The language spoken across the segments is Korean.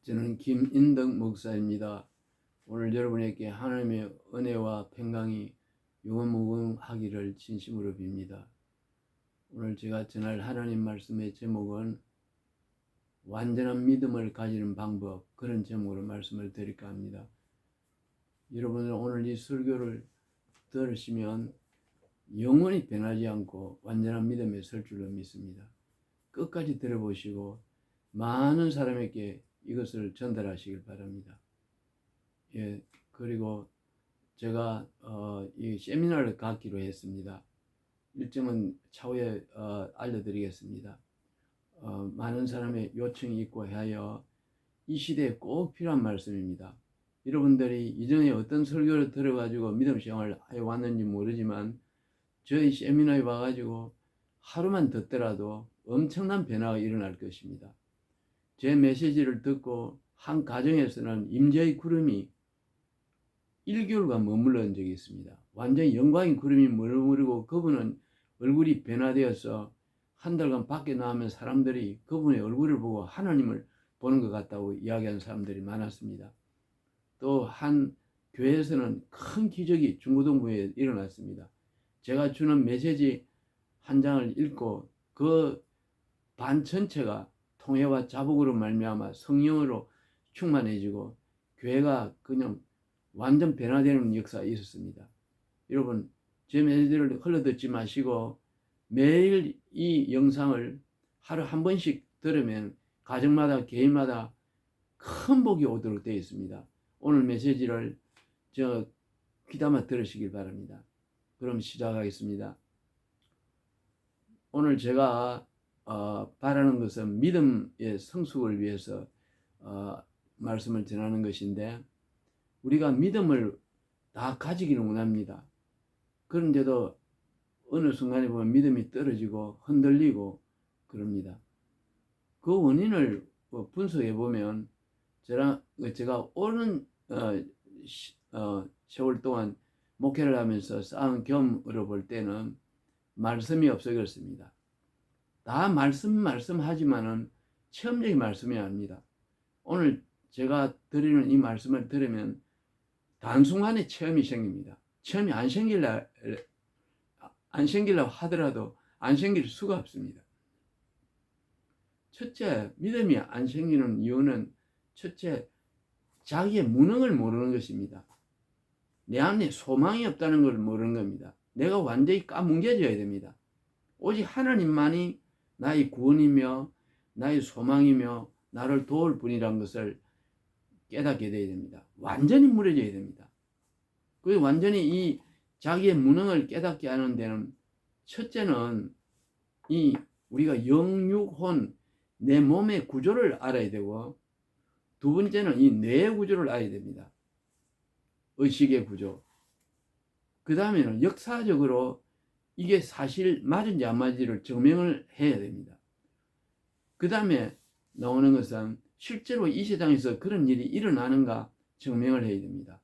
저는 김인덕 목사입니다. 오늘 여러분에게 하나님의 은혜와 평강이 영원무궁하기를 진심으로 빕니다. 오늘 제가 전할 하나님 말씀의 제목은 완전한 믿음을 가지는 방법, 그런 제목으로 말씀을 드릴까 합니다. 여러분은 오늘 이 설교를 들으시면 영원히 변하지 않고 완전한 믿음에 설 줄로 믿습니다. 끝까지 들어보시고 많은 사람에게 이것을 전달하시길 바랍니다. 그리고 제가 이 세미나를 갖기로 했습니다. 일정은 차후에 알려드리겠습니다. 많은 사람의 요청이 있고 하여 이 시대에 꼭 필요한 말씀입니다. 여러분들이 이전에 어떤 설교를 들어가지고 믿음 생활을 해왔는지 모르지만 저희 세미나에 와가지고 하루만 듣더라도 엄청난 변화가 일어날 것입니다. 제 메시지를 듣고 한 가정에서는 임재의 구름이 1개월간 머물렀던 적이 있습니다. 완전히 영광의 구름이 머무르고 그분은 얼굴이 변화되어서 한 달간 밖에 나가면 사람들이 그분의 얼굴을 보고 하나님을 보는 것 같다고 이야기하는 사람들이 많았습니다. 또 한 교회에서는 큰 기적이 중고등부에 일어났습니다. 제가 주는 메시지 한 장을 읽고 그 반 전체가 통회와 자복으로 말미암아 성령으로 충만해지고 교회가 그냥 완전 변화되는 역사가 있었습니다. 여러분, 제 메시지를 흘러듣지 마시고 매일 이 영상을 하루 한 번씩 들으면 가정마다 개인마다 큰 복이 오도록 되어 있습니다. 오늘 메시지를 귀담아 들으시길 바랍니다. 그럼 시작하겠습니다. 오늘 제가 바라는 것은 믿음의 성숙을 위해서 말씀을 전하는 것인데, 우리가 믿음을 다 가지기는 원합니다. 그런데도 어느 순간에 보면 믿음이 떨어지고 흔들리고 그럽니다. 그 원인을 분석해 보면 제가 오랜 세월 동안 목회를 하면서 쌓은 경험으로 볼 때는 말씀이 없어 그렇습니다. 다 말씀하지만은 체험적인 말씀이 아닙니다. 오늘 제가 드리는 이 말씀을 들으면 단순간에 체험이 생깁니다. 체험이 안 생기려고 하더라도 안 생길 수가 없습니다. 첫째, 믿음이 안 생기는 이유는 첫째, 자기의 무능을 모르는 것입니다. 내 안에 소망이 없다는 걸 모르는 겁니다. 내가 완전히 까뭉개져야 됩니다. 오직 하나님만이 나의 구원이며 나의 소망이며 나를 도울 분이라는 것을 깨닫게 되어야 됩니다. 완전히 무너져야 됩니다. 그 완전히 이 자기의 무능을 깨닫게 하는 데는 첫째는 이 우리가 영육혼 내 몸의 구조를 알아야 되고, 두 번째는 이 뇌의 구조를 알아야 됩니다. 의식의 구조. 그 다음에는 역사적으로 이게 사실 맞은지 안 맞은지를 증명을 해야 됩니다. 그 다음에 나오는 것은 실제로 이 세상에서 그런 일이 일어나는가 증명을 해야 됩니다.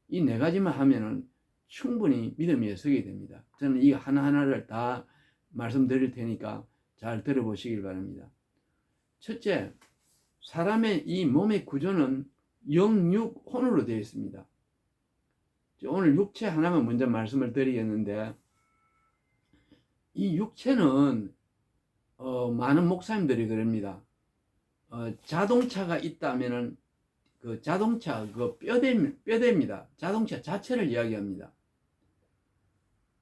이 네 가지만 하면은 충분히 믿음 위에 서게 됩니다. 저는 이 하나하나를 다 말씀드릴 테니까 잘 들어보시길 바랍니다. 첫째, 사람의 이 몸의 구조는 영육혼으로 되어 있습니다. 오늘 육체 하나만 먼저 말씀을 드리겠는데, 이 육체는 많은 목사님들이 그럽니다. 자동차가 있다면은 그 자동차 그 뼈대입니다. 자동차 자체를 이야기합니다.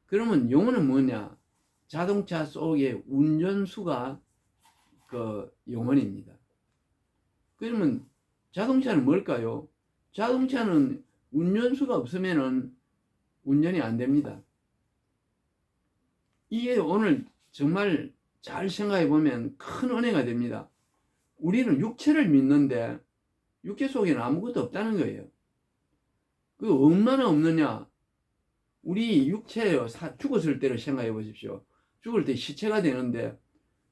그러면 영혼은 뭐냐? 자동차 속의 운전수가 그 영혼입니다. 그러면 자동차는 뭘까요? 자동차는 운전수가 없으면은 운전이 안 됩니다. 이게 오늘 정말 잘 생각해 보면 큰 은혜가 됩니다. 우리는 육체를 믿는데 육체 속에는 아무것도 없다는 거예요. 그 얼마나 없느냐? 우리 육체요, 죽었을 때를 생각해 보십시오. 죽을 때 시체가 되는데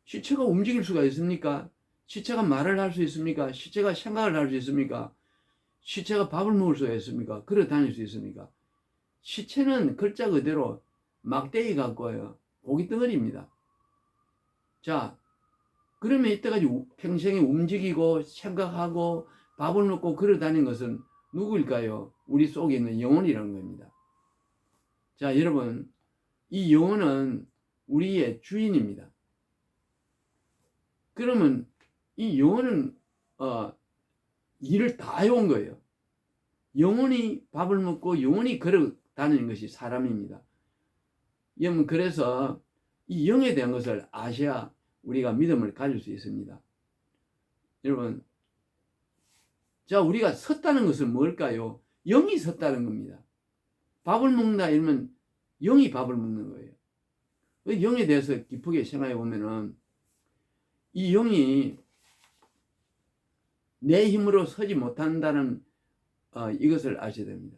시체가 움직일 수가 있습니까? 시체가 말을 할 수 있습니까? 시체가 생각을 할 수 있습니까? 시체가 밥을 먹을 수가 있습니까? 걸어 다닐 수 있습니까? 시체는 글자 그대로 막대기 같고요, 고깃덩어리입니다. 자, 그러면 이때까지 평생에 움직이고 생각하고 밥을 먹고 걸어 다닌 것은 누구일까요? 우리 속에 있는 영혼이라는 겁니다. 자, 여러분, 이 영혼은 우리의 주인입니다. 그러면 이 영혼은 일을 다 해온 거예요. 영혼이 밥을 먹고 영혼이 걸어 다니는 것이 사람입니다. 여러분, 그래서 이 영에 대한 것을 아셔야 우리가 믿음을 가질 수 있습니다. 여러분, 자, 우리가 섰다는 것은 뭘까요? 영이 섰다는 겁니다. 밥을 먹는다 이러면 영이 밥을 먹는 거예요. 그 영에 대해서 깊게 생각해 보면은 이 영이 내 힘으로 서지 못한다는 이것을 아셔야 됩니다.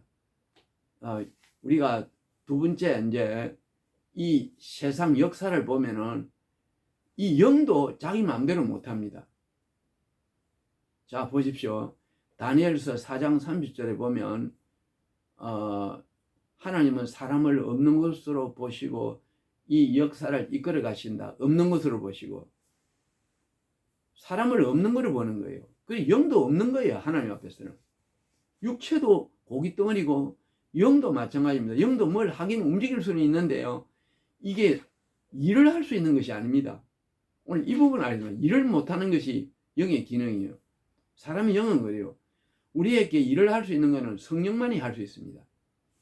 우리가 두 번째 이제 이 세상 역사를 보면은 이 영도 자기 마음대로 못합니다. 자, 보십시오. 다니엘서 4장 30절에 보면 하나님은 사람을 없는 것으로 보시고 이 역사를 이끌어 가신다. 없는 것으로 보시고 사람을 없는 것으로 보는 거예요. 그 영도 없는 거예요. 하나님 앞에서는. 육체도 고깃덩어리고 영도 마찬가지입니다. 영도 뭘 하긴 움직일 수는 있는데요. 이게 일을 할 수 있는 것이 아닙니다. 오늘 이 부분 알지만 일을 못하는 것이 영의 기능이에요. 사람이 영은 그래요. 우리에게 일을 할 수 있는 것은 성령만이 할 수 있습니다.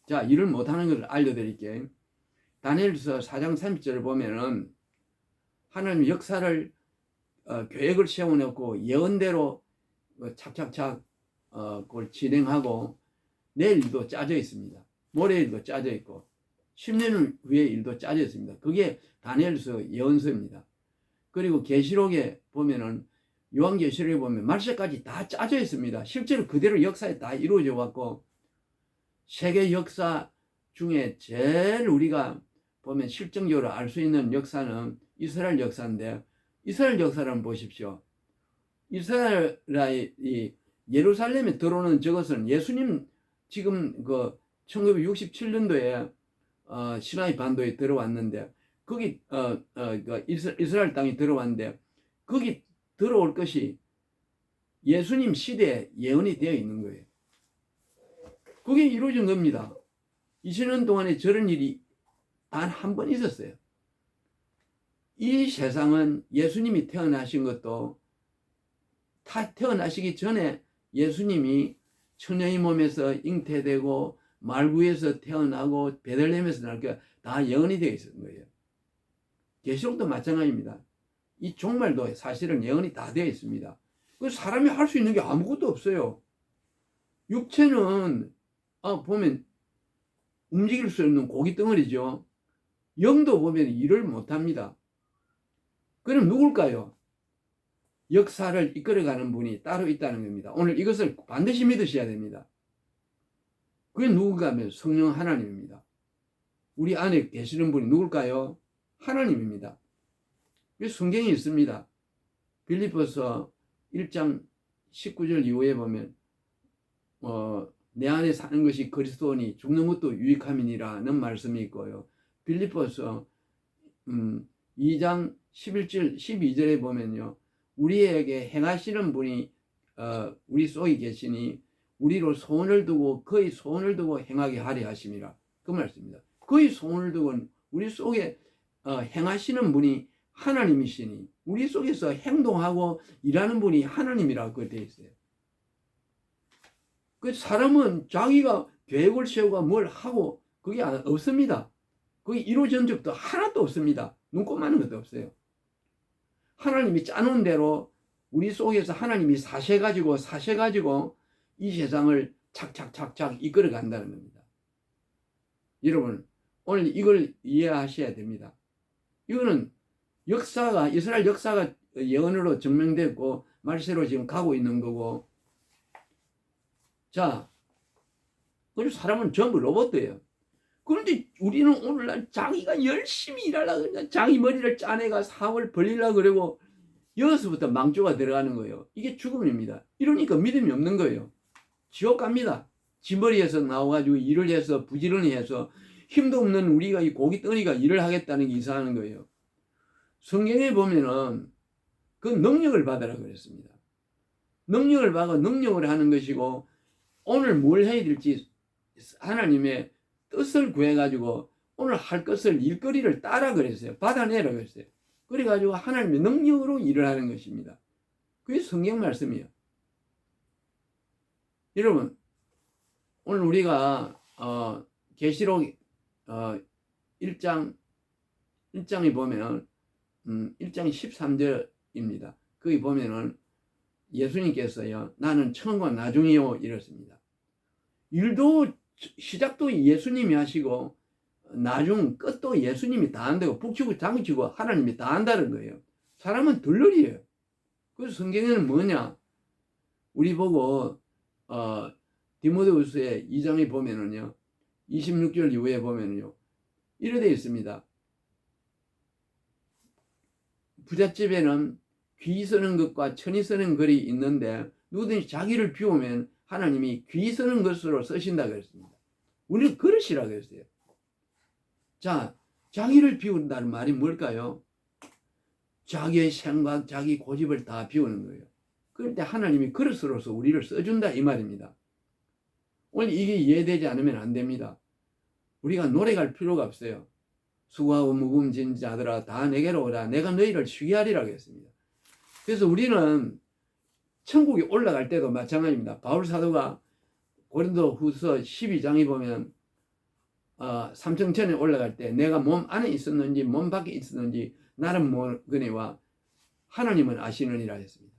자, 일을 못하는 것을 알려드릴게요. 다니엘서 4장 30절을 보면은 하나님 역사를 계획을 세워놓고 예언대로 착착착 그걸 진행하고 내일 일도 짜져 있습니다. 모레 일도 짜져 있고 10년 후의 일도 짜져 있습니다. 그게 다니엘서 예언서입니다. 그리고 계시록에 보면은 요한계시록에 보면 말세까지 다 짜져 있습니다. 실제로 그대로 역사에 다 이루어져 왔고 세계 역사 중에 제일 우리가 보면 실정적으로 알 수 있는 역사는 이스라엘 역사인데 이스라엘 역사를 보십시오. 이스라엘이 예루살렘에 들어오는 저것은 예수님 지금 그 1967년도에 시나이 반도에 들어왔는데 거기 이스라엘 땅에 들어왔는데 거기 들어올 것이 예수님 시대에 예언이 되어 있는 거예요. 그게 이루어진 겁니다. 20년 동안에 저런 일이 단 한 번 있었어요. 이 세상은 예수님이 태어나신 것도 태어나시기 전에 예수님이 처녀의 몸에서 잉태되고 말구에서 태어나고 베들레헴에서 날 게 다 예언이 되어 있는 거예요. 계시록도 마찬가지입니다. 이 종말도 사실은 예언이 다 되어 있습니다. 그 사람이 할 수 있는 게 아무것도 없어요. 육체는 보면 움직일 수 없는 고깃덩어리죠. 영도 보면 일을 못합니다. 그럼 누굴까요? 역사를 이끌어가는 분이 따로 있다는 겁니다. 오늘 이것을 반드시 믿으셔야 됩니다. 그게 누군가 하면 성령 하나님입니다. 우리 안에 계시는 분이 누굴까요? 하나님입니다. 성경이 있습니다. 빌립보서 1장 19절 이후에 보면 내 안에 사는 것이 그리스도니 죽는 것도 유익함이니라는 말씀이 있고요. 빌립보서 2장 11절 12절에 보면요. 우리에게 행하시는 분이 우리 속에 계시니 우리로 소원을 두고 그의 소원을 두고 행하게 하려 하심이라. 그 말씀입니다. 그의 소원을 두고 우리 속에 행하시는 분이 하나님이시니 우리 속에서 행동하고 일하는 분이 하나님이라고 되어 있어요. 그 사람은 자기가 계획을 세우고 뭘 하고 그게 없습니다. 그게 이루어진 적도 하나도 없습니다. 눈꼽만한 것도 없어요. 하나님이 짜놓은 대로 우리 속에서 하나님이 사셔가지고 이 세상을 착착착착 이끌어 간다는 겁니다. 여러분, 오늘 이걸 이해하셔야 됩니다. 이거는 역사가, 이스라엘 역사가 예언으로 증명됐고 말세로 지금 가고 있는 거고, 자, 그리고 사람은 전부 로봇이에요. 그런데 우리는 오늘날 자기가 열심히 일하려고 그러니까 자기 머리를 짜내가 사업을 벌리려고 그러고 여기서부터 망조가 들어가는 거예요. 이게 죽음입니다. 이러니까 믿음이 없는 거예요. 지옥 갑니다. 지머리에서 나와가지고 일을 해서 부지런히 해서 힘도 없는 우리가 이 고깃덩어리가 일을 하겠다는 게 이상한 거예요. 성경에 보면은 그 능력을 받으라 그랬습니다. 능력을 받고 능력을 하는 것이고 오늘 뭘 해야 될지 하나님의 뜻을 구해가지고 오늘 할 것을 일거리를 따라 그랬어요. 받아내라 그랬어요. 그래가지고 하나님의 능력으로 일을 하는 것입니다. 그게 성경 말씀이에요. 여러분 오늘 우리가 계시록 1장에 보면 1장 13절입니다. 거기 보면은 예수님께서요 나는 처음과 나중이요 이렇습니다. 일도 시작도 예수님이 하시고 나중 끝도 예수님이 다 한다고 북치고 장치고 하나님이 다 한다는 거예요. 사람은 들러리예요. 그래서 성경에는 뭐냐 우리 보고 디모데후서의 2장에 보면은요 26절 이후에 보면은요 이래 되어 있습니다. 부잣집에는 귀 쓰는 것과 천이 쓰는 글이 있는데 누구든지 자기를 비우면 하나님이 귀 쓰는 것으로 쓰신다 그랬습니다. 우리는 그릇이라 그랬어요. 자, 자기를 비운다는 말이 뭘까요? 자기의 생각, 자기 고집을 다 비우는 거예요. 그럴 때 하나님이 그릇으로서 우리를 써준다 이 말입니다. 오늘 이게 이해되지 않으면 안 됩니다. 우리가 노래갈 필요가 없어요. 수고하고 무거운 짐진 자들아 다 내게로 오라 내가 너희를 쉬게 하리라 했습니다. 그래서 우리는 천국에 올라갈 때도 마찬가지입니다. 바울 사도가 고린도 후서 12장에 보면 삼층천에 올라갈 때 내가 몸 안에 있었는지 몸 밖에 있었는지 나는 모르거니와 하나님은 아시느니라 했습니다.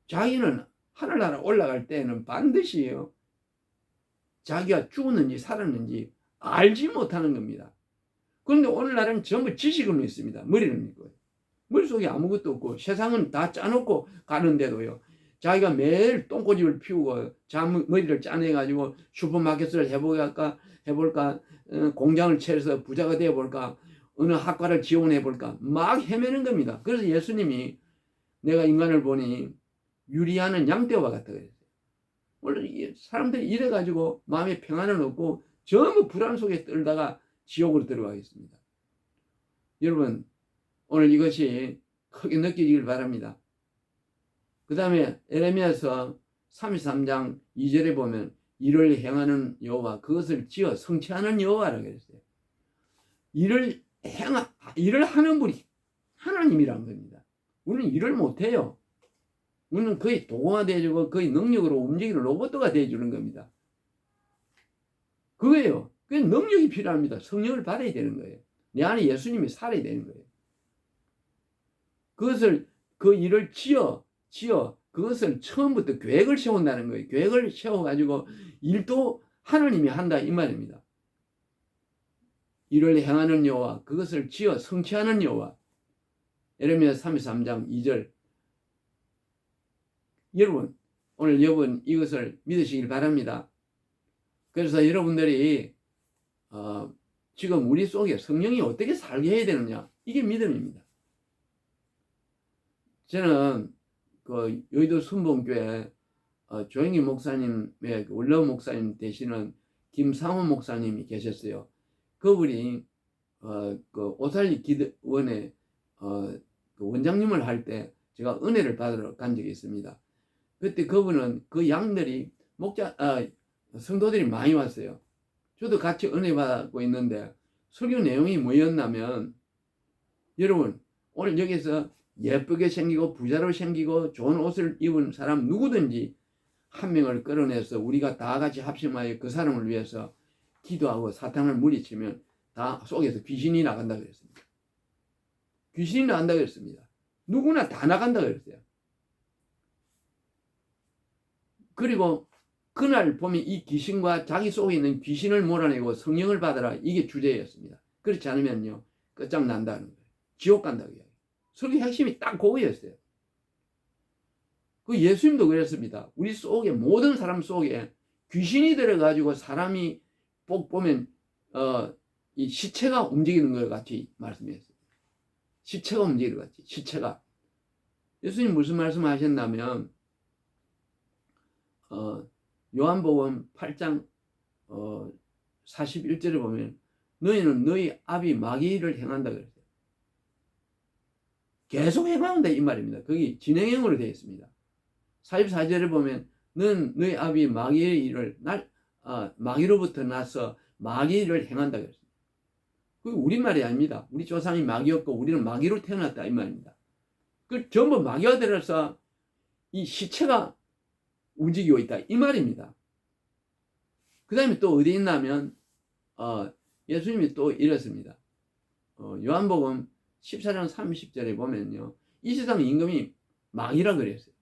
자기는 하늘나라 올라갈 때는 반드시요 자기가 죽었는지 살았는지 알지 못하는 겁니다. 그런데 오늘날은 전부 지식은 있습니다. 머리는 있고요. 머릿속에 아무것도 없고 세상은 다 짜놓고 가는데도요. 자기가 매일 똥꼬집을 피우고 머리를 짜내가지고 슈퍼마켓을 해볼까 공장을 차려서 부자가 되어볼까 어느 학과를 지원해볼까 막 헤매는 겁니다. 그래서 예수님이 내가 인간을 보니 유리하는 양떼와 같다 그랬어요. 원래 사람들이 이래가지고 마음에 평안을 얻고 전부 불안 속에 떨다가 지옥으로 들어가겠습니다. 여러분 오늘 이것이 크게 느끼길 바랍니다. 그 다음에 에레미야서 33장 2절에 보면 일을 행하는 여호와 그것을 지어 성취하는 여호와라고 그랬어요. 일을 하는 분이 하나님이란 겁니다. 우리는 일을 못해요. 우리는 거의 도구가 되어주고 거의 능력으로 움직이는 로봇가 되어주는 겁니다. 그거예요. 그게 능력이 필요합니다. 성령을 받아야 되는 거예요. 내 안에 예수님이 살아야 되는 거예요. 그 일을 지어 그것을 처음부터 계획을 세운다는 거예요. 계획을 세워가지고 일도 하나님이 한다 이 말입니다. 일을 행하는 여호와 그것을 지어 성취하는 여호와. 예레미야 33장 2절. 여러분 오늘 이것을 믿으시길 바랍니다. 그래서 여러분들이 지금 우리 속에 성령이 어떻게 살게 해야 되느냐 이게 믿음입니다. 저는 그 여의도 순복음교회 조영기 목사님의 원로 목사님 되시는 김상호 목사님이 계셨어요. 그분이 그 오살리 기도원에 그 원장님을 할 때 제가 은혜를 받으러 간 적이 있습니다. 그때 그분은 그 양들이 성도들이 많이 왔어요. 저도 같이 은혜 받고 있는데 설교 내용이 뭐였냐면 여러분 오늘 여기서 예쁘게 생기고 부자로 생기고 좋은 옷을 입은 사람 누구든지 한 명을 끌어내서 우리가 다 같이 합심하여 그 사람을 위해서 기도하고 사탄을 물리치면 다 속에서 귀신이 나간다 그랬습니다. 귀신이 나간다 그랬습니다. 누구나 다 나간다 그랬어요. 그리고 그날 보면 이 귀신과 자기 속에 있는 귀신을 몰아내고 성령을 받아라 이게 주제였습니다. 그렇지 않으면요 끝장난다는 거예요. 지옥 간다고 해요. 설교 핵심이 딱 그거였어요. 그 예수님도 그랬습니다. 우리 속에 모든 사람 속에 귀신이 들어가지고 사람이 보면 이 시체가 움직이는 것 같이 말씀했어요. 시체가 움직이는 것 같이 시체가. 예수님 무슨 말씀하셨냐면 요한복음 8장 41절에 보면 너희는 너희 아비 마귀를 행한다 그랬어요. 계속 행한다 이 말입니다. 거기 진행형으로 되어 있습니다. 44절에 보면 는 너희 아비 마귀의 일을 마귀로부터 나서 마귀의 일을 행한다 그랬습니다. 그게 우리말이 아닙니다. 우리 조상이 마귀였고 우리는 마귀로 태어났다 이 말입니다. 그 전부 마귀가 들어서 이 시체가 움직이고 있다 이 말입니다. 그 다음에 또 어디 있냐면 예수님이 또 이랬습니다. 요한복음 14장 30절에 보면요, 이 세상 임금이 마귀라 그랬어요.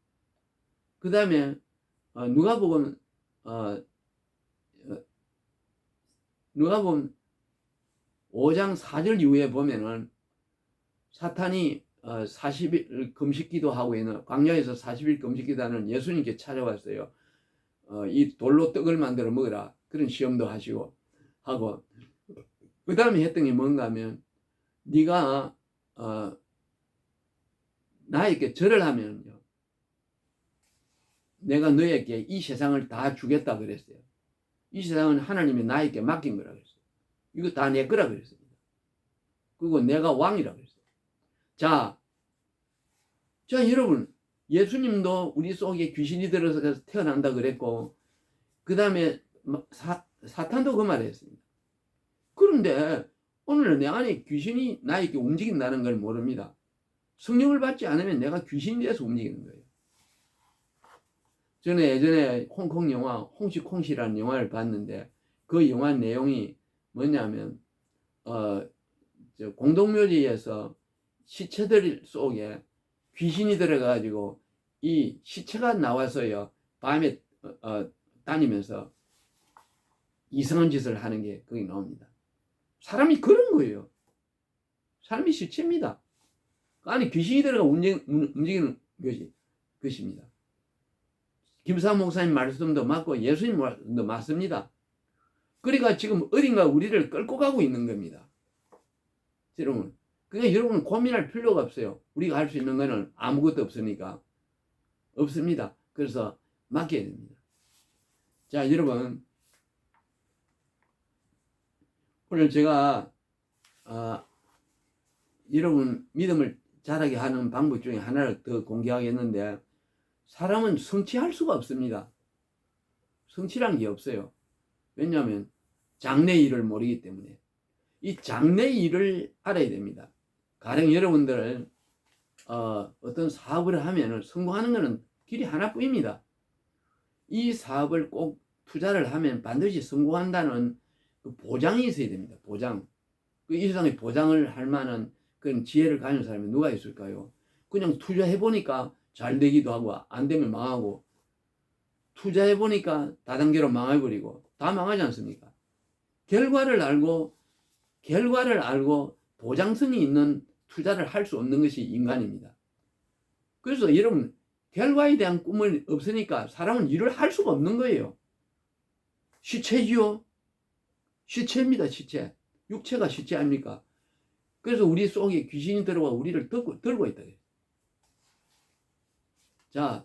그 다음에 누가복음 5장 4절 이후에 보면은 사탄이 40일 금식 기도하고 있는 광야에서 40일 금식 기도하는 예수님께 찾아왔어요. 이 돌로 떡을 만들어 먹으라 그런 시험도 하시고 하고, 그 다음에 했던 게 뭔가 하면 네가 나에게 절을 하면요 내가 너에게 이 세상을 다 주겠다 그랬어요. 이 세상은 하나님이 나에게 맡긴 거라 그랬어요. 이거 다 내 거라 그랬습니다. 그리고 내가 왕이라 그랬어요. 자 여러분, 예수님도 우리 속에 귀신이 들어서 태어난다 그랬고, 그 다음에 사탄도 그 말을 했습니다. 그런데 오늘 내 안에 귀신이 나에게 움직인다는 걸 모릅니다. 성령을 받지 않으면 내가 귀신이 돼서 움직이는 거예요. 저는 예전에 홍콩 영화 홍시콩시라는 영화를 봤는데, 그 영화 내용이 뭐냐면 공동묘지에서 시체들 속에 귀신이 들어가지고 이 시체가 나와서요 밤에 다니면서 이상한 짓을 하는 게 거기 나옵니다. 사람이 그런 거예요. 사람이 시체입니다. 안에 귀신이 들어가 움직이는 것입니다. 김사 목사님 말씀도 맞고 예수님 말씀도 맞습니다. 그러니까 지금 어딘가 우리를 끌고 가고 있는 겁니다. 여러분, 그러니까 여러분은 고민할 필요가 없어요. 우리가 할 수 있는 거는 아무것도 없으니까. 없습니다. 그래서 맡겨야 됩니다. 자, 여러분, 오늘 제가 여러분 믿음을 자라게 하는 방법 중에 하나를 더 공개하겠는데, 사람은 성취할 수가 없습니다. 성취라는 게 없어요. 왜냐하면 장래 일을 모르기 때문에. 이 장래 일을 알아야 됩니다. 가령 여러분들 어떤 사업을 하면 성공하는 것은 길이 하나뿐입니다. 이 사업을 꼭 투자를 하면 반드시 성공한다는 그 보장이 있어야 됩니다. 보장. 이 세상에 보장을 할 만한 그런 지혜를 가진 사람이 누가 있을까요? 그냥 투자해보니까 잘 되기도 하고 안 되면 망하고, 투자해보니까 다단계로 망해버리고 다 망하지 않습니까? 결과를 알고 보장성이 있는 투자를 할 수 없는 것이 인간입니다. 그래서 여러분, 결과에 대한 꿈을 없으니까 사람은 일을 할 수가 없는 거예요. 시체지요. 시체입니다. 시체. 육체가 시체 아닙니까? 그래서 우리 속에 귀신이 들어와 우리를 들고 있다. 자,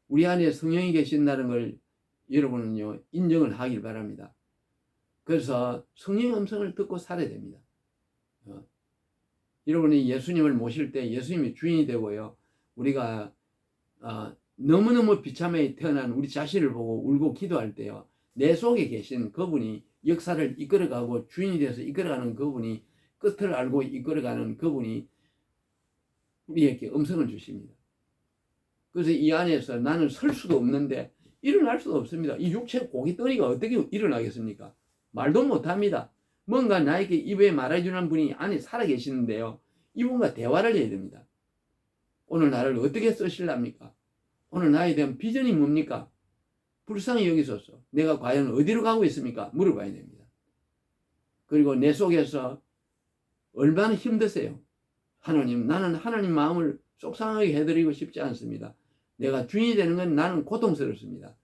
우리 안에 성령이 계신다는 걸 여러분은요 인정을 하길 바랍니다. 그래서 성령의 음성을 듣고 살아야 됩니다. 여러분이 예수님을 모실 때 예수님이 주인이 되고요, 우리가 너무너무 비참하게 태어난 우리 자신을 보고 울고 기도할 때요, 내 속에 계신 그분이 역사를 이끌어가고 주인이 되어서 이끌어가는 그분이, 끝을 알고 이끌어가는 그분이 우리에게 음성을 주십니다. 그래서 이 안에서 나는 설 수도 없는데 일어날 수도 없습니다. 이 육체 고깃덩이가 어떻게 일어나겠습니까? 말도 못합니다. 뭔가 나에게 입에 말해주는 분이 안에 살아계시는데요, 이분과 대화를 해야 됩니다. 오늘 나를 어떻게 쓰실랍니까? 오늘 나에 대한 비전이 뭡니까? 불쌍히 여기소서. 내가 과연 어디로 가고 있습니까? 물어봐야 됩니다. 그리고 내 속에서 얼마나 힘드세요? 하나님, 나는 하나님 마음을 속상하게 해드리고 싶지 않습니다. 내가 주인이 되는 건 나는 고통스럽습니다.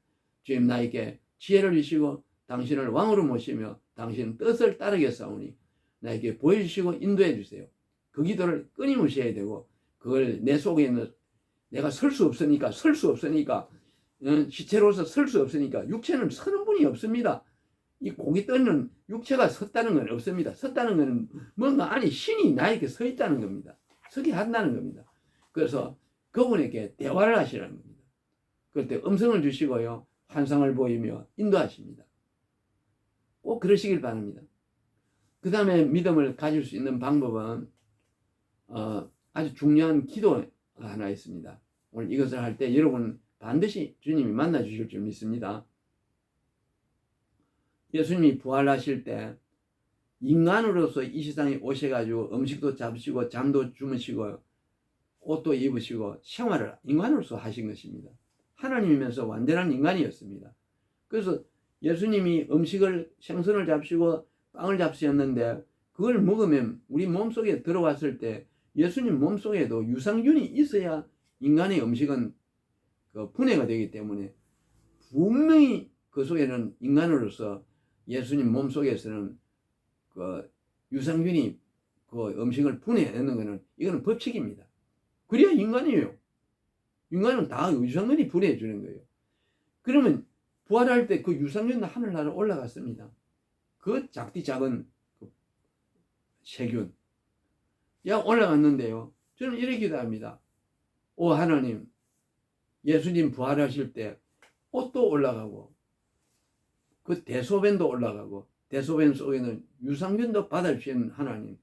주님, 나에게 지혜를 주시고 당신을 왕으로 모시며 당신 뜻을 따르겠사오니 나에게 보여주시고 인도해 주세요. 그 기도를 끊임없이 해야 되고, 그걸 내 속에 있는, 내가 설 수 없으니까 시체로서 설 수 없으니까, 육체는 서는 분이 없습니다. 이 고깃덩이는 육체가 섰다는 건 없습니다. 섰다는 건 뭔가 안에 신이 나에게 서 있다는 겁니다. 서게 한다는 겁니다. 그래서 그분에게 대화를 하시라는 겁니다. 그때 음성을 주시고요, 환상을 보이며 인도하십니다. 꼭 그러시길 바랍니다. 그 다음에 믿음을 가질 수 있는 방법은 아주 중요한 기도가 하나 있습니다. 오늘 이것을 할 때 여러분 반드시 주님이 만나 주실 줄 믿습니다. 예수님이 부활하실 때 인간으로서 이 세상에 오셔가지고 음식도 잡수시고 잠도 주무시고 옷도 입으시고 생활을 인간으로서 하신 것입니다. 하나님이면서 완전한 인간이었습니다. 그래서 예수님이 음식을 생선을 잡수시고 빵을 잡수셨는데 그걸 먹으면 우리 몸속에 들어왔을 때 예수님 몸속에도 유산균이 있어야 인간의 음식은 그 분해가 되기 때문에 분명히 그 속에는 인간으로서 예수님 몸속에서는 그 유산균이 그 음식을 분해하는 것은 이거는 법칙입니다. 그래야 인간이에요. 인간은 다 유산균이 분해해 주는 거예요. 그러면 부활할 때 그 유산균도 하늘나라로 올라갔습니다. 그 작은 그 세균. 야 올라갔는데요. 저는 이렇게 기도합니다. 오 하나님, 예수님 부활하실 때 옷도 올라가고 그 대소변도 올라가고 대소변 속에는 유산균도 받아주신 하나님,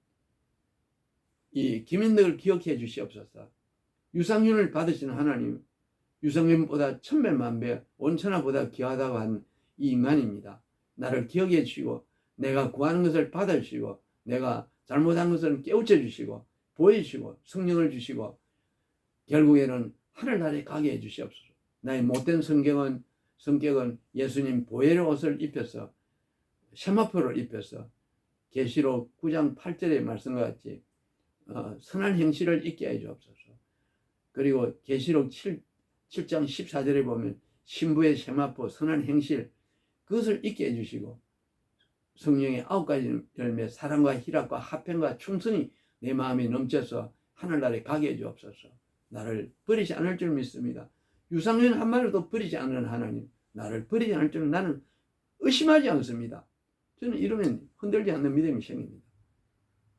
이 기민들을 기억해 주시옵소서. 유산균을 받으시는 하나님, 유산균보다 천배만배 온천하보다 귀하다고 한 이 인간입니다. 나를 기억해 주시고 내가 구하는 것을 받아주시고 내가 잘못한 것을 깨우쳐 주시고 보여주시고 성령을 주시고 결국에는 하늘나라에 가게 해 주시옵소서. 나의 못된 성격은 예수님 보혈의 옷을 입혀서 세마포를 입혀서 계시록 9장 8절의 말씀과 같이 선한 행실을 잊게 해 주옵소서. 그리고 계시록 7장 14절에 보면 신부의 세마포 선한 행실 그것을 잊게 해주시고 성령의 9가지 열매 사랑과 희락과 화평과 충성이 내 마음에 넘쳐서 하늘나라에 가게 해 주옵소서. 나를 버리지 않을 줄 믿습니다. 유산균 한 마리도 버리지 않는 하나님, 나를 버리지 않을 줄 나는 의심하지 않습니다. 저는 이러면 흔들지 않는 믿음이 생깁니다.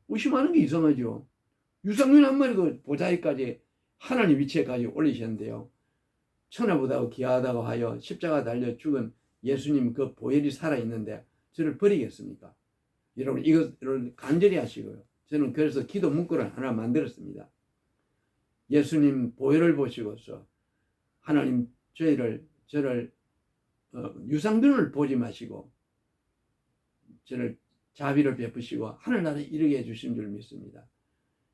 의심하는 게 이상하죠. 유산균 한 마리도 보자기까지 하나님 위치에까지 올리셨는데요. 천하보다 귀하다고 하여 십자가 달려 죽은 예수님 그 보혈이 살아있는데 저를 버리겠습니까? 여러분 이것을 간절히 하시고요. 저는 그래서 기도 문구를 하나 만들었습니다. 예수님 보혈을 보시고서 하나님 저를 유산균을 보지 마시고 저를 자비를 베푸시고 하늘나라에 이르게 해주신 줄 믿습니다.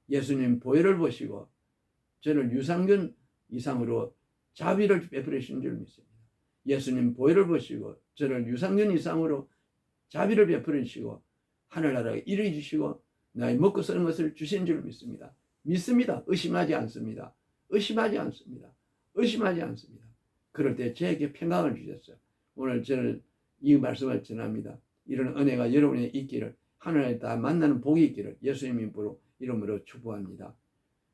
예수님 보혈을 보시고 저를 유산균 이상으로 자비를 베푸신 줄 믿습니다. 예수님 보혈을 보시고 저를 유산균 이상으로 자비를 베푸시고 하늘나라에 이르게 주시고 나의 먹고 쓰는 것을 주신 줄 믿습니다. 믿습니다. 의심하지 않습니다. 의심하지 않습니다. 의심하지 않습니다. 그럴 때 저에게 평강을 주셨어요. 오늘 저는 이 말씀을 전합니다. 이런 은혜가 여러분에 있기를 하늘에 다 만나는 복이 있기를 예수님 이름으로 축복합니다.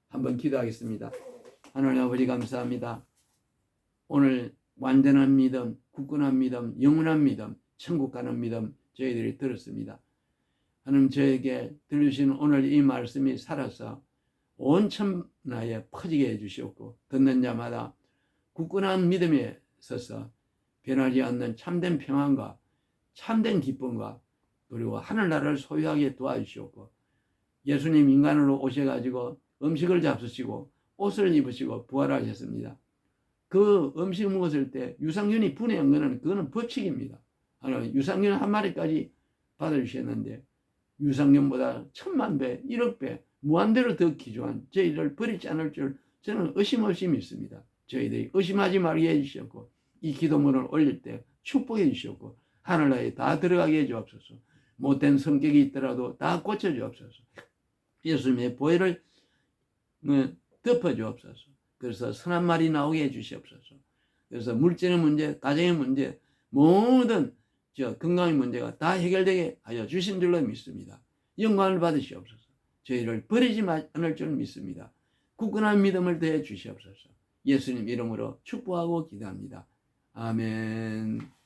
한번 기도하겠습니다. 하나님 아버지 감사합니다. 오늘 완전한 믿음, 굳건한 믿음, 영원한 믿음, 천국 가는 믿음 저희들이 들었습니다. 하나님 저에게 들려주신 오늘 이 말씀이 살아서 온 천하에 퍼지게 해주시옵고 듣는 자마다 굳건한 믿음에 서서 변하지 않는 참된 평안과 참된 기쁨과 그리고 하늘나라를 소유하게 도와주시옵고 예수님 인간으로 오셔가지고 음식을 잡수시고 옷을 입으시고 부활하셨습니다. 그 음식 먹었을 때 유산균이 분해한 것은 그거는 법칙입니다. 유산균 한 마리까지 받아주셨는데 유산균보다 1000만배, 1억배 무한대로 더 귀중한 저희를 버리지 않을 줄 저는 의심 없이 믿습니다. 저희들이 의심하지 말게 해주셨고 이 기도문을 올릴 때 축복해 주셨고 하늘나라에 다 들어가게 해주옵소서. 못된 성격이 있더라도 다 고쳐주옵소서. 예수님의 보혈을 덮어주옵소서. 그래서 선한 말이 나오게 해주시옵소서. 그래서 물질의 문제, 가정의 문제, 모든 건강의 문제가 다 해결되게 하여 주신 줄로 믿습니다. 영광을 받으시옵소서. 저희를 버리지 않을 줄 믿습니다. 굳건한 믿음을 더해 주시옵소서. 예수님 이름으로 축복하고 기도합니다. 아멘.